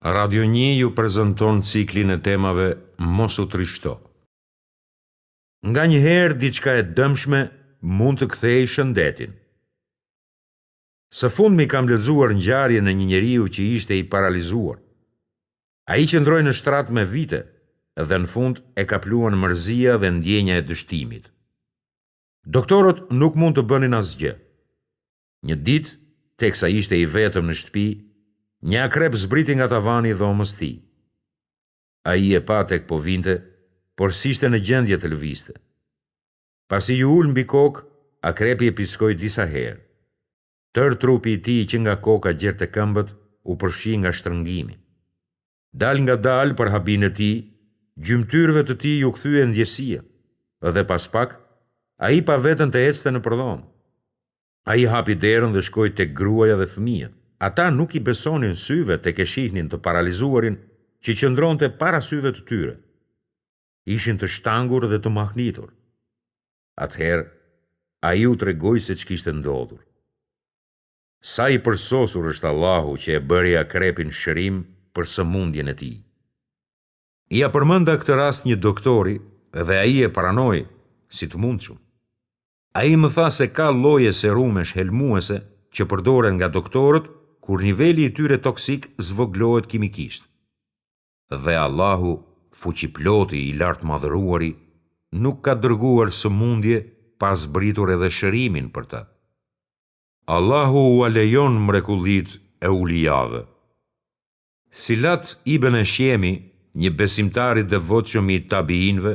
Radio 1 ju prezanton ciklin e temave Mos u trishto. Nga një herë diçka e dëmshme mund të kthejë shëndetin. Së fundmi kam lexuar ngjarjen e një njeriu që ishte i paralizuar. Ai qëndroi në shtrat me vite dhe në fund e kapluan mërzia dhe ndjenja e dështimit. Doktorët nuk mund të bënin asgjë. Një ditë, teksa ishte i vetëm në shtëpi, një akrep zbriti nga tavani i dhomës tij. Ai e pa tek po vinte, por s'ishte në gjendje të lëvizte. Pasi ju ul mbi kokë, akrepi e piskoi disa herë. Tër trupi i tij që nga koka gjerë te këmbët u përfshi nga shtrëngimi. Dal nga dal për habin e tij, gjymtyrëve të tij u kthye ndjesia, dhe pas pak, ai pa veten të ecte në përdhomë. Ai hapi derën dhe shkoi tek gruaja dhe fëmijët. Ata nuk i besonin syve tek e shihnin të paralizuarin që qëndronte para syve të tyre. Ishin të shtangur dhe të mahnitur. Atëherë, ai u tregoi se ç'kishte ndodhur. Sa i përsosur është Allahu që e bëri akrepin shërim për sëmundjen e tij. Ja përmenda këtë rast një doktori dhe ai e paranoi si të mundshëm. Ai më tha se ka lloje serumesh helmuese që përdoren nga doktorët kur niveli i tyre toksik zvoglohet kimikisht. Dhe Allahu, fuqiploti i lartë madhëruari, nuk ka dërguar sëmundje pa zbritur edhe shërimin për të. Allahu u alejon mrekullitë e ulijave. Silat ibn Shemi, një besimtar i devotshëm i tabiinëve,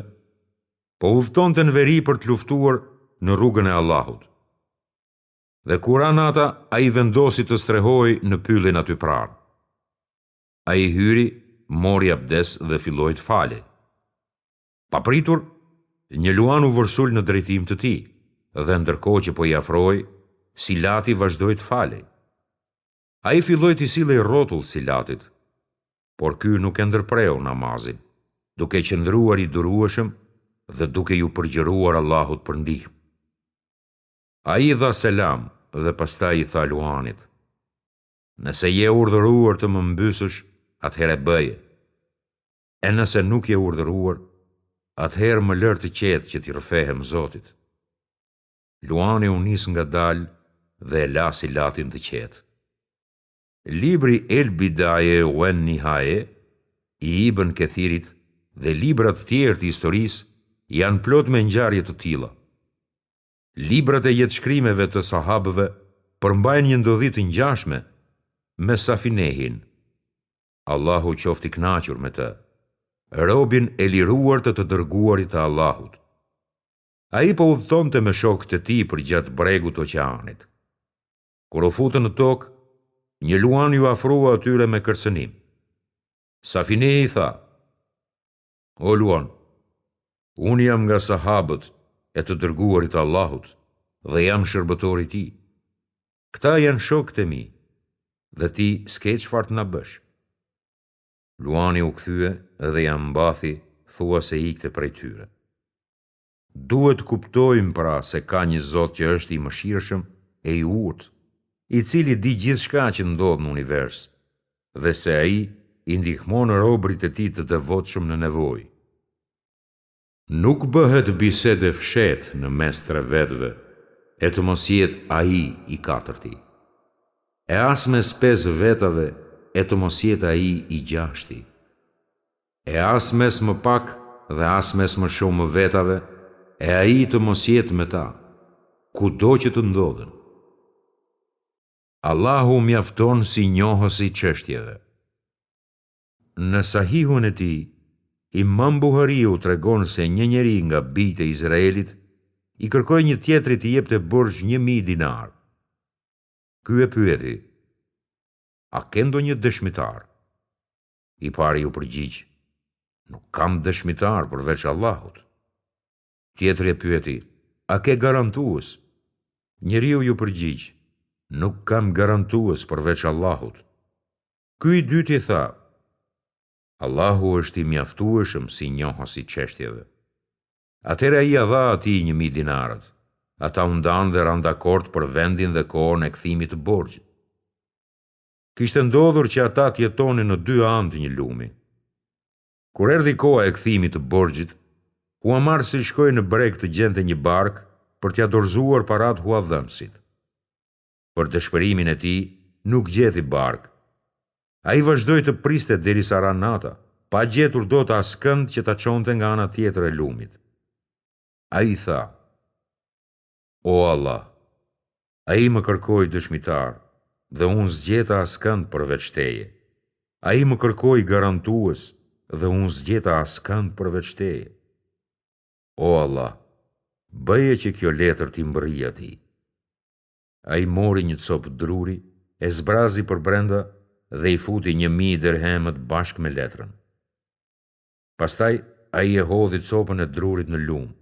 po udhtonte në veri për të luftuar në rrugën e Allahut. Dhe kur anata, a i vendosi të strehoj në pyllin aty prarë. A i hyri, mori abdes dhe filloi të falej. Papritur, një luan u vërsul në drejtim të tij, dhe ndërkohë që po i afroi, Silati vazhdoi të falej. A i filloi t'i sillej rrotull Silatit, por ky nuk e ndërpreu namazin, duke qëndruar i durueshëm dhe duke ju përgjëruar Allahut për ndihmë. A i dha selam dhe pastaj i tha luanit: nëse je urdhëruar të më mbysësh, atëherë bëje. E nëse nuk je urdhëruar, atëherë më lër të qetë që t'i rrëfehem Zotit. Luani u nis nga dal dhe e la Silatin të qetë. Libri El Bidaye wan Nihaye i Ibn Kethirit dhe librat tjerë të historisë janë plot me ngjarje të tilla. Librat e jetëshkrimeve të sahabëve përmbajnë një ndodhi të ngjashme me Safinehin. Allahu qoftë i kënaqur me të, robin e liruar të dërguarit të Allahut. Ai po udhtonte me shokët e tij përgjatë bregut oqeanit. Kur u futën në tokë, një luan ju afrua atyre me kërcënim. Safinehi tha: o luan, unë jam nga sahabët e të dërguarit të Allahut dhe jam shërbëtori i tij. Këta janë shokët e mi dhe ti s'ke çfarë të na bësh. Luani u kthye dhe ja mbathi, thua se ikte prej tyre. Duhet kuptojmë pra se ka një Zot që është i mëshirshëm e i urtë, i cili di gjithçka që ndodh në univers, dhe se ai i ndihmon robërit e tij të devotshëm në nevojë. Nuk bëhet bisede fshet në mes tre vetëve, e të mos jetë ai i katërti. E as mes 5 vetave, e të mos jetë ai i 6-ti. E as mes më pak dhe as mes më shumë vetave, e ai të mos jetë me ta, kudo që të ndodhen. Allahu mjafton si njohës i çështjeve. Në Sahihun e tij, Imam Buhariu tregon se një njeri nga bijtë e Izraelit i kërkoi një tjetrit të jepte borxh 1000 dinar. Ky e pyeti: a ke ndonjë dëshmitar? I pari u përgjigj: nuk kam dëshmitar përveç Allahut. Tjetri e pyeti: a ke garantues? Njeriu ju përgjigj: nuk kam garantues përveç Allahut. Ky i dyti tha: Allahu është i mjaftueshëm si njohës i çështjeve. Atëherë ai ia dha atij 1000 dinarët. Ata u ndanë dhe ranë dakord për vendin dhe kohën e kthimit të borxhit. kishte ndodhur që ata të jetonin në dy anë të një lumi. Kur erdhi koha e kthimit të borxhit, huamarrësi shkoi në breg të gjente një bark për t'ia dorëzuar parat huadhënësit. Për dëshpërimin e tij, nuk gjeti bark. Ai vazhdoi të priste derisa ra nata, pa gjetur dot askënd që ta çonte nga ana tjetër e lumit. Ai tha: "O Allah, ai më kërkoi dëshmitar dhe unë zgjeta askënd përveç teje. Ai më kërkoi garantues dhe unë zgjeta askënd përveç teje. O Allah, bëje që kjo letër t'i mbërrijë atij." Ai mori një copë druri, e zbrazi për brenda dhe i futi 1.000 dirhemët bashkë me letrën. Pastaj ai e hodhi copën e drurit në lumë.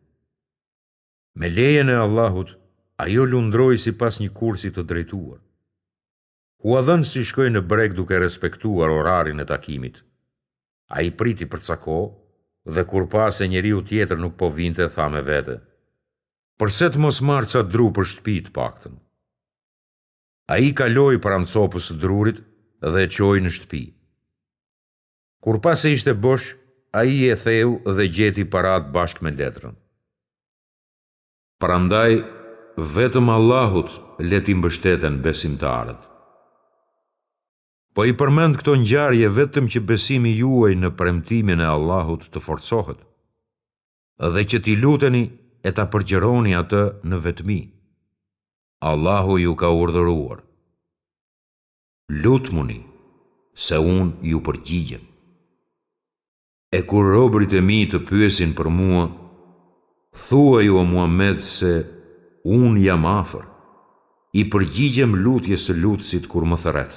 Me lejen e Allahut, ajo lundroi sipas një kursi të drejtuar. Huadhënësi shkoi në breg duke respektuar orarin e takimit. Ai priti për ca kohë dhe kur pa se njeriu tjetër nuk po vinte, tha me vete: "Përse të mos marr ca dru për shtëpi të paktën?" Ai kaloi pranë copës së drurit dhe e çoi në shtëpi. Kur pa se ishte bosh, ai e theu dhe gjeti parat bashkë me letrën. Prandaj, vetëm Allahut le t'i mbështeten besimtarët. Po i përmend këto ngjarje vetëm që besimi juaj në premtimin e Allahut të forcohet, dhe që t'i luteni e ta përgjëroni atë në vetmi. Allahu ju ka urdhëruar: "Lutmuni, se unë ju përgjigjem." E kur robërit e mi të pyesin për mua, thuaj o Muhammed se unë jam afër, i përgjigjem lutjes së lutësit kur më thret.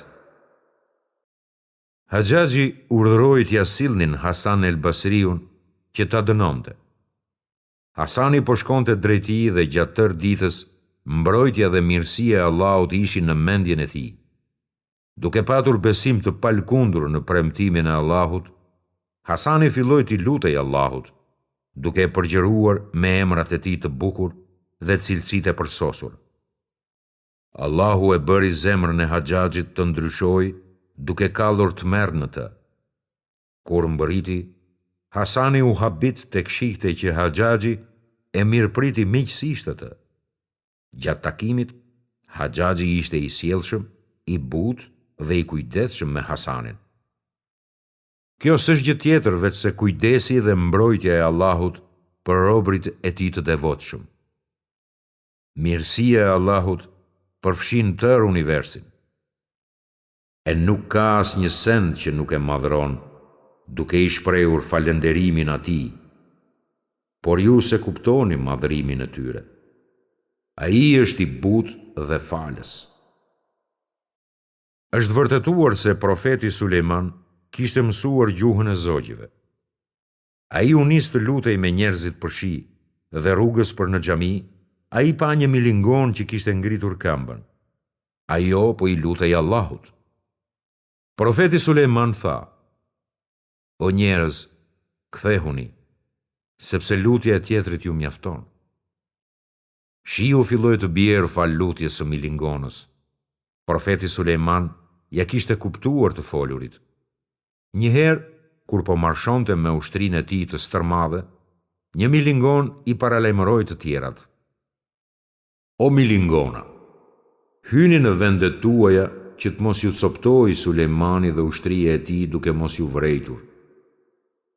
Haxhaxhi urdhëroi t'ia sillnin Hasan el Basriun që ta dënonte. Hasani po shkonte drejt tij dhe gjatë tërë ditës mbrojtja dhe mirësia e Allahut ishin në mendjen e tij. Duke patur besim të palkundur në premtimin e Allahut, Hasani filloi t'i lutej Allahut, duke e përgjëruar me emrat e tij të bukur dhe cilësitë e përsosur. Allahu e bëri zemrën e Haxhaxhit të ndryshoj, duke kallur tmerr në të. Kur mbërriti, Hasani u habit tek shihte që Haxhaxhi e mirëpriti miqësisht atë. Gjatë takimit, Haxhaxhi ishte i sjellshëm, i butë dhe i kujdesshëm me Hasanin. Kjo s'është gjë tjetër veç se kujdesi dhe mbrojtja e Allahut për robërit e tij të devotshëm. Mirësia e Allahut përfshin tërë universin. E nuk ka asnjë send që nuk e madhron, duke i shprehur falënderimin atij. Por ju se kuptoni madhërimin e tyre. Ai është i butë dhe falës. Është vërtetuar se profeti Sulejman kishte mësuar gjuhën e zogjeve. Ai u nis të lutej me njerëzit për shi dhe rrugës për në xhami, ai pa një milingon që kishte ngritur këmbën. Ajo po i lutej Allahut. Profeti Sulejman tha: "O njerëz, kthehuni, sepse lutja e tjetrit ju mjafton." Shiu filloi të bjerë fal lutjes së milingonës. Profeti Sulejman ja kishte kuptuar të folurit. Njëherë, kur po marshonte me ushtrinë e tij të stërmadhe, një milingon i paralajmëroi të tjerat: "O milingona, hyni në vendet tuaja që të mos ju coptoi Sulejmani dhe ushtria e tij duke mos ju vrejtur."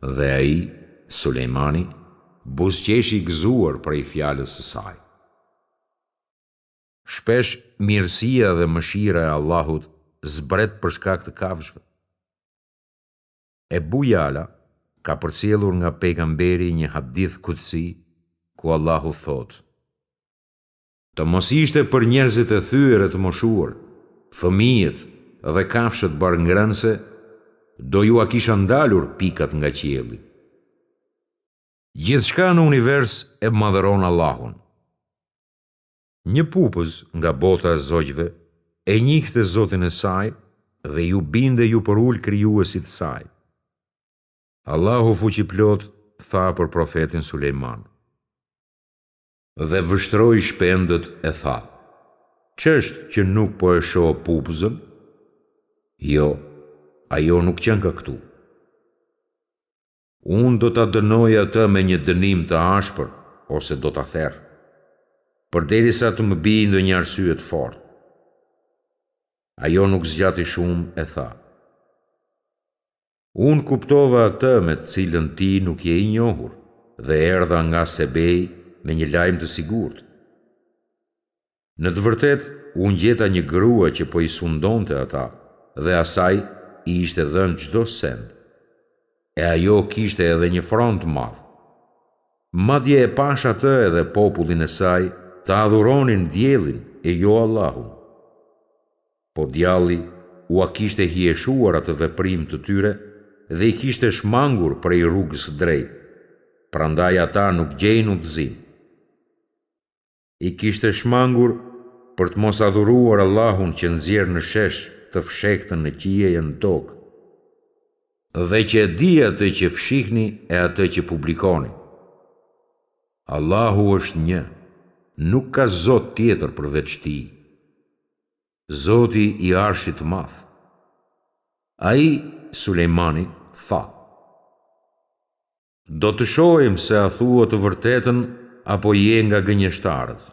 Dhe ai, Sulejmani, buzëqeshi i gëzuar prej fjalës së saj. Shpesh mirësia dhe mëshira e Allahut zbret për shkak të kafshëve. Ebu Jala ka përcjellur nga pejgamberi një hadith kutsi ku Allahu thotë: "Të mos ishte për njerëzit e thyer e të moshuar, fëmijët dhe kafshët barngrënëse, do ju a kisha ndalur pikat nga qielli." Gjithçka në univers e madhëron Allahun. Një pupëz nga bota e zogjve e njihte Zotin e saj dhe ju binde ju për ul krijuesit saj. Allahu fuqiplot tha për profetin Sulejman. Dhe vështroi shpendët e tha: "Ç'është që nuk po e shoh pupëzën?" Jo, ajo nuk qenë ka këtu. Unë do ta dënoj atë me një dënim të ashpër, ose do ta therr, përderisa të më bijë ndonjë arsye të fortë. Ajo nuk zgjati shumë, e tha: Unë kuptova atë me të cilën ti nuk je i njohur, dhe erdha nga Sebej me një lajm të sigurt. Në të vërtetë, unë gjeta një grua që po i sundonte ata, dhe asaj i ishte dhënë çdo send. E ajo kishte edhe një front të madh. Madje e pash atë edhe popullin e saj të adhuronin diellin e jo Allahun. Po djalli ua kishte hieshuar atë veprim të tyre dhe i kishte shmangur prej rrugës së drejtë, prandaj ata nuk gjejnë udhëzim. I kishte shmangur për të mos adhuruar Allahun që nxjerr në shesh të fshehtën në qiej në tokë, dhe që e di atë që fshihni e atë që publikoni. Allahu është një, nuk ka zot tjetër përveç tij. Zoti i Arshit të Madh. Ai, Sulejmani, tha: Do të shohim se a thua të vërtetën apo je nga gënjeshtarët.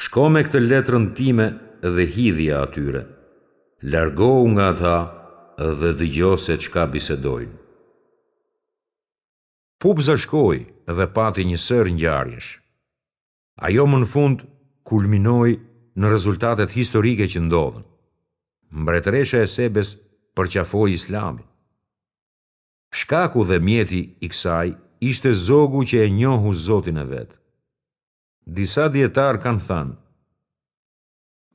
Shko me këtë letrën time dhe hidhja atyre. Largohu nga ata dhe dëgjo se çka bisedojnë. Pubza shkoi dhe pati një sër ngjarjesh. Ajo më në fund kulminoi në rezultatet historike që ndodhen. Mbretëresha e Sebes përqafoi Islamin. Shkaku dhe mjeti i kësaj ishte zogu që e njohu Zotin e vet. Disa dietar kanë thënë: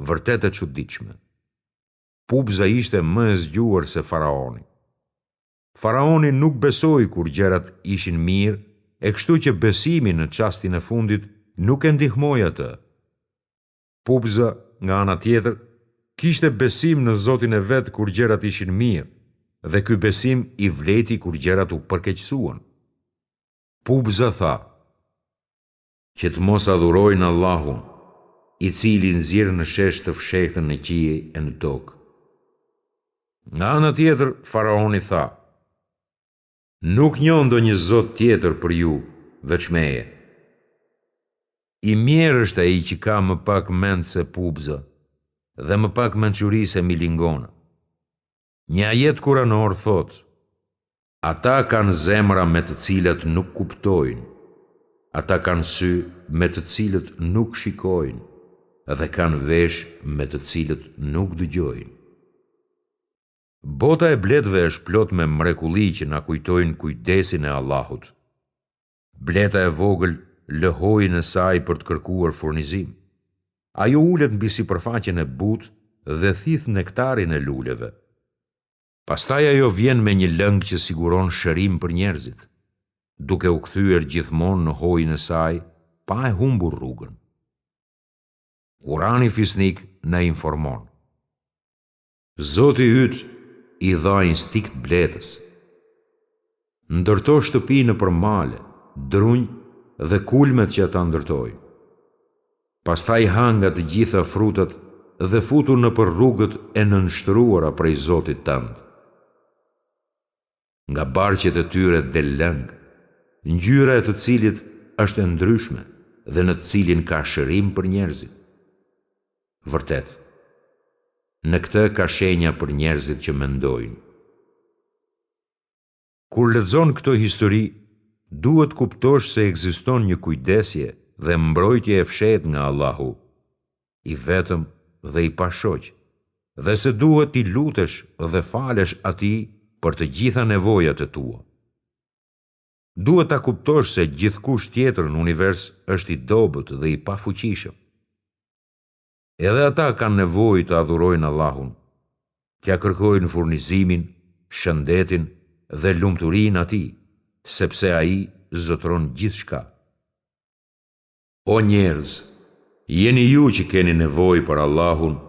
Vërtet e çuditshme. Pubza ishte më e zgjuar se faraoni. Faraoni nuk besoi kur gjërat ishin mirë, e kështu që besimi në çastin e fundit nuk e ndihmoi atë. Pubza, nga ana tjetër, kishte besim në Zotin e vet kur gjërat ishin mirë, dhe ky besim i vleti kur gjërat u përkeqësuan. Pubza tha: Që të mos adhurojnë Allahun, i cili nxjerr në shesh të fshehtën në qiej e në tokë. Nga ana tjetër, faraoni tha: Nuk njoh ndonjë zot tjetër për ju veç meje. I mirë është ai që ka më pak mend se Pubza dhe më pak mençuri se Milingona. Një ajet kuranor thot: Ata kanë zemra me të cilat nuk kuptojnë, ata kanë sy me të cilët nuk shikojnë, dhe kanë vesh me të cilët nuk dëgjojnë. Bota e bletëve është plot me mrekulli që na kujtojnë kujdesin e Allahut. Bleta e vogël lëhojnë e saj për të kërkuar furnizim. Ajo ulet mbi sipërfaqen e butë dhe thith nektarin e luleve. Pastaj ajo vjen me një lëng që siguron shërim për njerëzit, duke u kthyer gjithmonë në hojën e saj, pa e humbur rrugën. Kurani fisnik na informon: Zoti yt i dha instinkt bletës. Ndërto shtëpi nëpër male, drunj dhe kulmet që ata ndërtojnë. Pastaj hanga të gjitha frutat dhe futur nëpër rrugët e nënshtruara prej Zotit tënd. Nga barqet e tyre del lëng, ngjyra e të cilit është e ndryshme dhe në të cilin ka shërim për njerëzit. Vërtet, në këtë ka shenja për njerëzit që mendojnë. Kur lexon këtë histori, duhet kuptosh se ekziston një kujdesje dhe mbrojtje e fshehtë nga Allahu, i vetëm dhe i pashoq, dhe se duhet t'i lutesh dhe falesh atij për të gjitha nevojat e tua. Duhet ta kuptosh se gjithkush tjetër në univers është i dobët dhe i pafuqishëm. Edhe ata kanë nevojë të adhurojnë Allahun, t'ia kërkojnë furnizimin, shëndetin dhe lumturinë atij, sepse ai zotron gjithçka. O njerëz, jeni ju që keni nevojë për Allahun,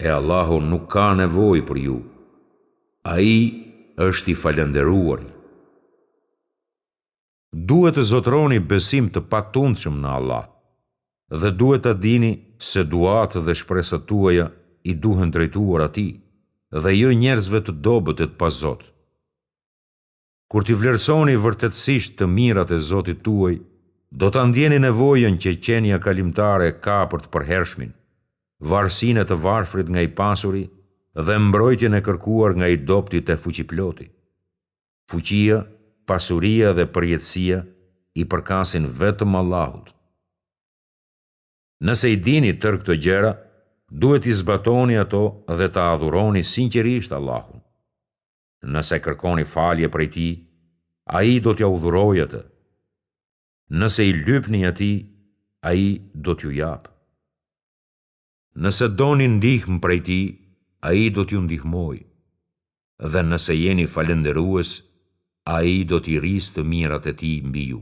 e Allahu nuk ka nevojë për ju. Ai është i falënderuari. Duhet të zotroni besim të patundshëm në Allah, dhe duhet të dini se duat dhe shpresat tuaja i duhen drejtuar atij. dhe jo njerëzve të dobët e të pa Zot. Kur t'i vlerësoni vërtetësisht të mirat e Zotit tuaj, do ta ndjeni nevojën që qenia kalimtare ka për të përhershmin, varësinë e të varfrit nga i pasuri dhe mbrojtjen e kërkuar nga i dobti te fuqiploti. Fuqia, pasuria dhe përjetësia i përkasin vetëm Allahut. Nëse i dini tërë këto gjëra, duhet i zbatoni ato dhe ta adhuroni sinqerisht Allahun. Nëse kërkoni falje prej tij, ai do t'ja udhërojë atë. Nëse i lypni atij, ai do t'ju jap. Nëse doni ndihmë prej tij, ai do t'ju ndihmojë. Dhe nëse jeni falënderues, ai do t'i rrisë të mirat e tij mbi ju.